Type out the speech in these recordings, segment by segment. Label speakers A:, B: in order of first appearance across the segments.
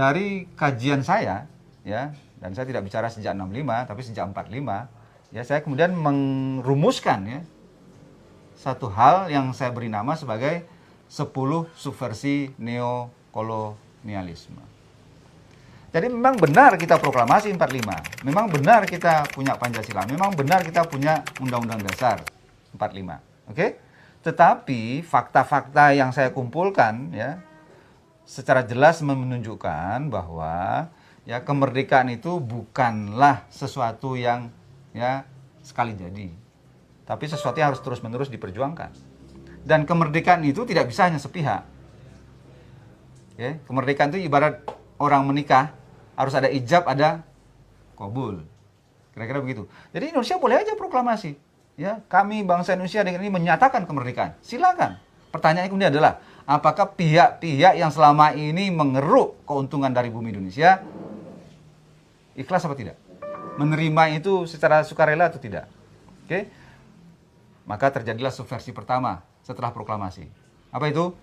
A: dari kajian saya, ya, dan saya tidak bicara sejak 65, tapi sejak 45, ya, saya kemudian merumuskan, ya, satu hal yang saya beri nama sebagai 10 subversi neokolonialisme. Jadi memang benar kita proklamasi 45, memang benar kita punya Pancasila, memang benar kita punya Undang-Undang Dasar 45, oke? Tetapi fakta-fakta yang saya kumpulkan, ya, secara jelas menunjukkan bahwa, ya, kemerdekaan itu bukanlah sesuatu yang, ya, sekali jadi, tapi sesuatu yang harus terus-menerus diperjuangkan. Dan kemerdekaan itu tidak bisa hanya sepihak. Kemerdekaan itu ibarat orang menikah, harus ada ijab, ada qabul. Kira-kira begitu. Jadi Indonesia boleh aja proklamasi. Ya, kami bangsa Indonesia dengan ini menyatakan kemerdekaan. Silakan. Pertanyaannya kemudian adalah, apakah pihak-pihak yang selama ini mengeruk keuntungan dari bumi Indonesia ikhlas apa tidak? Menerima itu secara sukarela atau tidak? Oke? Maka terjadilah subversi pertama setelah proklamasi. Apa itu?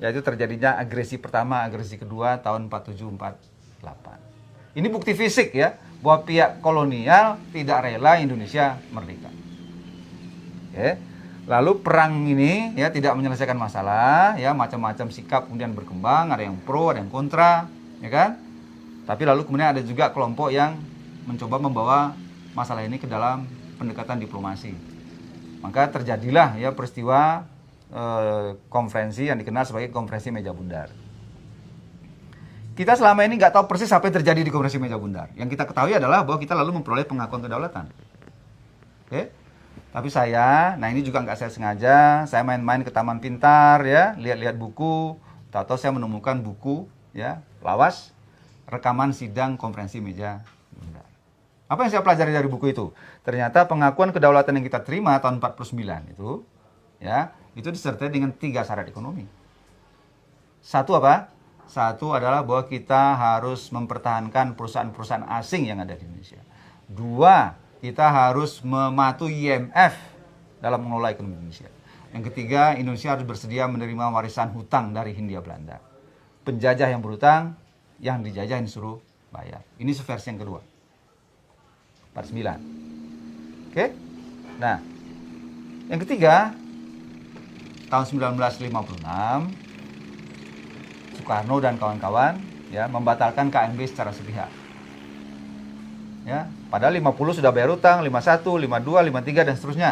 A: Yaitu terjadinya agresi pertama, agresi kedua tahun 47-48. Ini bukti fisik, ya, bahwa pihak kolonial tidak rela Indonesia merdeka. Oke. Lalu perang ini, ya, tidak menyelesaikan masalah, ya, macam-macam sikap kemudian berkembang, ada yang pro, ada yang kontra, ya kan? Tapi lalu kemudian ada juga kelompok yang mencoba membawa masalah ini ke dalam pendekatan diplomasi. Maka terjadilah, ya, peristiwa konferensi yang dikenal sebagai konferensi meja bundar. Kita selama ini nggak tahu persis apa yang terjadi di konferensi meja bundar. Yang kita ketahui adalah bahwa kita lalu memperoleh pengakuan kedaulatan. Oke? Tapi nah ini juga nggak saya sengaja, saya main-main ke Taman Pintar, ya, lihat-lihat buku, tahu-tahu saya menemukan buku, ya, lawas, rekaman sidang konferensi meja bundar. Apa yang saya pelajari dari buku itu? Ternyata pengakuan kedaulatan yang kita terima tahun 49 itu, ya, itu disertai dengan 3 syarat ekonomi. Satu apa? Satu adalah bahwa kita harus mempertahankan perusahaan-perusahaan asing yang ada di Indonesia. 2, kita harus mematuhi IMF dalam mengelola ekonomi Indonesia. Yang ketiga, Indonesia harus bersedia menerima warisan hutang dari Hindia Belanda. Penjajah yang berhutang, yang dijajah yang disuruh bayar. Ini subversi yang kedua. 49. Oke? Nah, yang ketiga, tahun 1956, Soekarno dan kawan-kawan, ya, membatalkan KMB secara sepihak. Ya, padahal 50 sudah bayar utang, 51, 52, 53 dan seterusnya.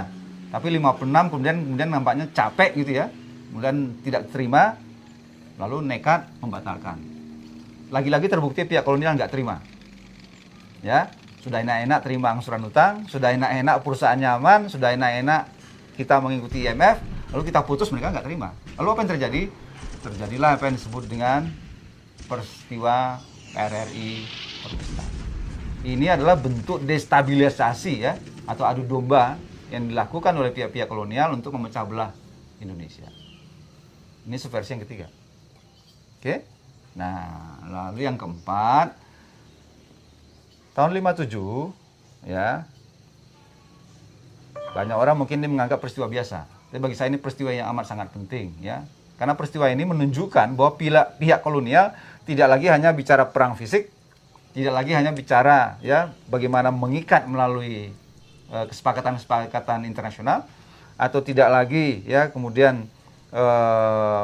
A: Tapi 56 kemudian nampaknya capek gitu, ya. Kemudian tidak terima, lalu nekat membatalkan. Lagi-lagi terbukti pihak kolonial nggak terima. Ya, sudah enak-enak terima angsuran utang, sudah enak-enak perusahaan nyaman, sudah enak-enak kita mengikuti IMF, lalu kita putus, mereka nggak terima. Lalu apa yang terjadi? Terjadilah apa yang disebut dengan peristiwa PRRI Protestan. Ini adalah bentuk destabilisasi, ya, atau adu domba yang dilakukan oleh pihak-pihak kolonial untuk memecah belah Indonesia. Ini subversi yang ketiga. Oke? Nah, lalu yang keempat, tahun 57, ya, banyak orang mungkin ini menganggap peristiwa biasa. Tapi bagi saya ini peristiwa yang amat sangat penting, ya. Karena peristiwa ini menunjukkan bahwa pihak kolonial tidak lagi hanya bicara perang fisik, tidak lagi hanya bicara, ya, bagaimana mengikat melalui kesepakatan-kesepakatan internasional, atau tidak lagi, ya, kemudian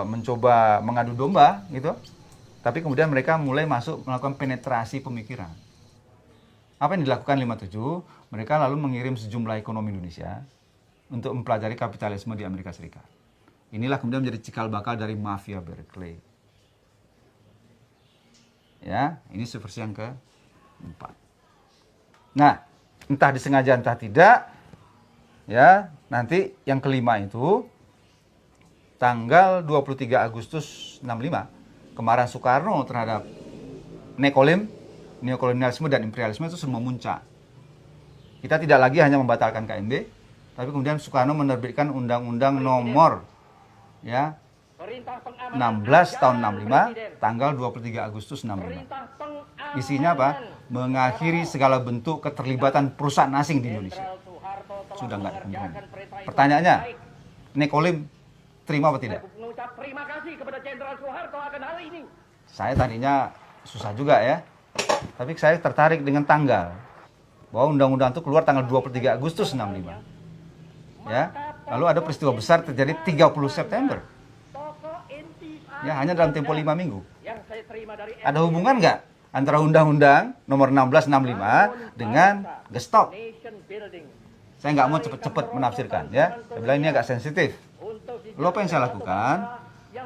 A: mencoba mengadu domba, gitu. Tapi kemudian mereka mulai masuk melakukan penetrasi pemikiran. Apa yang dilakukan 57? Mereka lalu mengirim sejumlah ekonomi Indonesia untuk mempelajari kapitalisme di Amerika Serikat. Inilah kemudian menjadi cikal bakal dari mafia Berkeley. Ya, ini subversi yang keempat. Nah, entah disengaja entah tidak, ya, nanti yang kelima itu tanggal 23 Agustus 65, kemarahan Soekarno terhadap neokolonialisme dan imperialisme itu semua memuncak. Kita tidak lagi hanya membatalkan KMB, tapi kemudian Soekarno menerbitkan Undang-Undang Nomor, ya, 16 tahun 65, tanggal 23 Agustus 65. Isinya apa? Mengakhiri segala bentuk keterlibatan perusahaan asing di Indonesia. Sudah nggak ada kompromi. Pertanyaannya, Nekolim terima apa tidak?
B: Terima kasih kepada Jenderal Soeharto akan hal ini.
A: Saya tadinya susah juga ya. Tapi saya tertarik dengan tanggal. Bahwa undang-undang itu keluar tanggal 23 Agustus 65. Ya. Lalu ada peristiwa besar terjadi 30 September. Ya, hanya dalam tempo 5 minggu. Ada hubungan nggak antara Undang-Undang Nomor 1665 dengan Gestok? Saya nggak mau cepet-cepet menafsirkan, ya. Saya bilang ini agak sensitif. Lalu apa yang saya lakukan?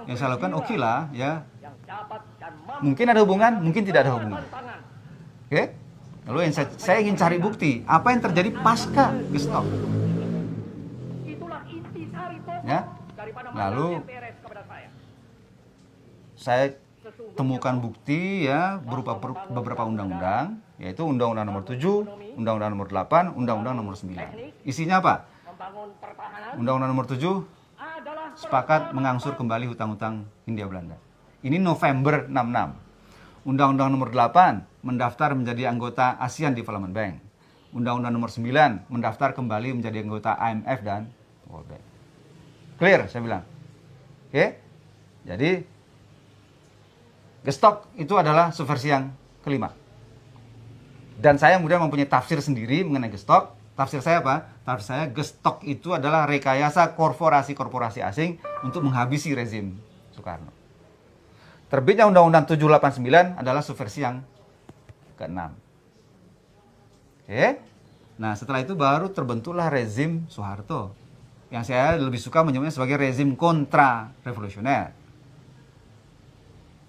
A: Yang saya lakukan oke lah, ya. Mungkin ada hubungan, mungkin tidak ada hubungan. Oke? Lalu yang saya ingin cari bukti, apa yang terjadi pasca Gestok? Ya. Lalu saya temukan bukti ya berupa beberapa undang-undang, yaitu Undang-Undang Nomor 7, Undang-Undang Nomor 8, Undang-Undang Nomor 9. Isinya apa? Undang-Undang Nomor 7 sepakat mengangsur kembali hutang-hutang Hindia Belanda. Ini November 66. Undang-Undang Nomor 8 mendaftar menjadi anggota ASEAN Development Bank. Undang-Undang Nomor 9 mendaftar kembali menjadi anggota IMF dan World Bank. Clear, saya bilang. Oke? Jadi Gestok itu adalah subversi yang kelima. Dan saya kemudian mempunyai tafsir sendiri mengenai Gestok. Tafsir saya apa? Tafsir saya Gestok itu adalah rekayasa korporasi-korporasi asing untuk menghabisi rezim Soekarno. Terbitnya Undang-Undang 789 adalah subversi yang keenam. Oke? Nah, setelah itu baru terbentuklah rezim Soeharto. Yang saya lebih suka menyebutnya sebagai rezim kontra-revolusioner.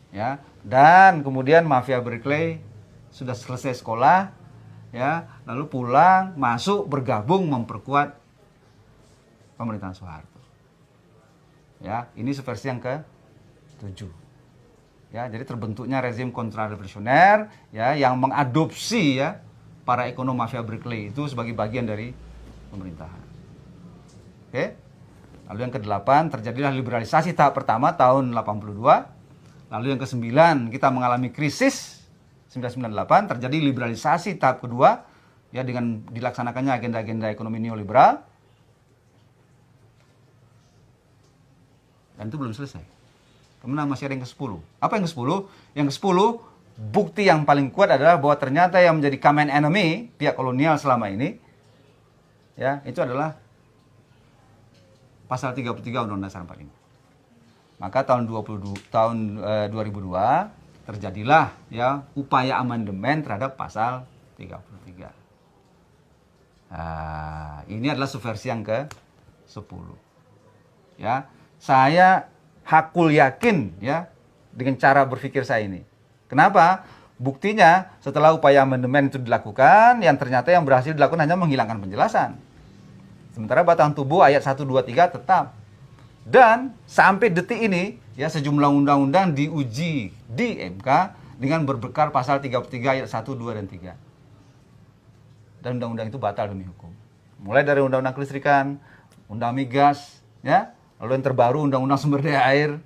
A: Ya, dan kemudian mafia Berkeley sudah selesai sekolah, ya, lalu pulang, masuk, bergabung, memperkuat pemerintahan Soeharto. Ya, ini subversi yang ke-7. Ya, jadi terbentuknya rezim kontra-revolusioner, ya, yang mengadopsi ya para ekonom mafia Berkeley itu sebagai bagian dari pemerintahan. Oke. Lalu yang ke-8 terjadilah liberalisasi tahap pertama tahun 82. Lalu yang ke-9 kita mengalami krisis 1998, terjadi liberalisasi tahap kedua ya dengan dilaksanakannya agenda-agenda ekonomi neoliberal. Dan itu belum selesai. Kemudian masih ada yang ke-10. Apa yang ke-10? Yang ke-10 bukti yang paling kuat adalah bahwa ternyata yang menjadi common enemy pihak kolonial selama ini ya, itu adalah pasal 33 Undang-Undang Dasar 45. Maka tahun 2002 terjadilah ya upaya amandemen terhadap pasal 33. Nah, ini adalah subversi yang ke-10. Ya, saya hakul yakin ya dengan cara berpikir saya ini. Kenapa? Buktinya setelah upaya amandemen itu dilakukan, yang ternyata yang berhasil dilakukan hanya menghilangkan penjelasan. Sementara batang tubuh ayat 1, 2, 3 tetap. Dan sampai detik ini, ya sejumlah undang-undang diuji di MK dengan berbekal pasal 33 ayat 1, 2, dan 3. Dan undang-undang itu batal demi hukum. Mulai dari undang-undang kelistrikan, undang migas, ya, lalu yang terbaru undang-undang sumber daya air.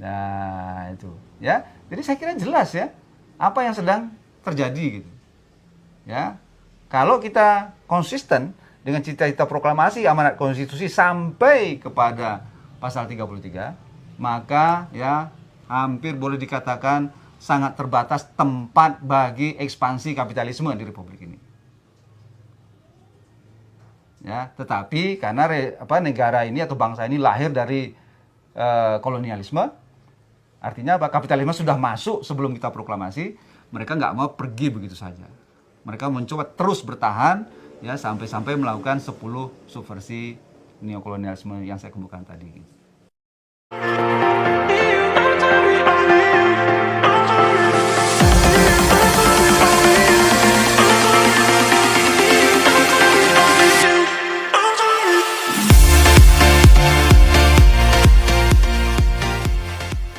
A: Nah, itu, ya. Jadi saya kira jelas ya, apa yang sedang terjadi gitu. Ya. Kalau kita konsisten dengan cita-cita proklamasi amanat konstitusi sampai kepada pasal 33, maka ya hampir boleh dikatakan sangat terbatas tempat bagi ekspansi kapitalisme di Republik ini. Ya, tetapi karena negara ini atau bangsa ini lahir dari kolonialisme, artinya apa? Kapitalisme sudah masuk sebelum kita proklamasi, mereka nggak mau pergi begitu saja. Mereka mencoba terus bertahan ya sampai-sampai melakukan 10 subversi neokolonialisme yang saya kemukakan tadi.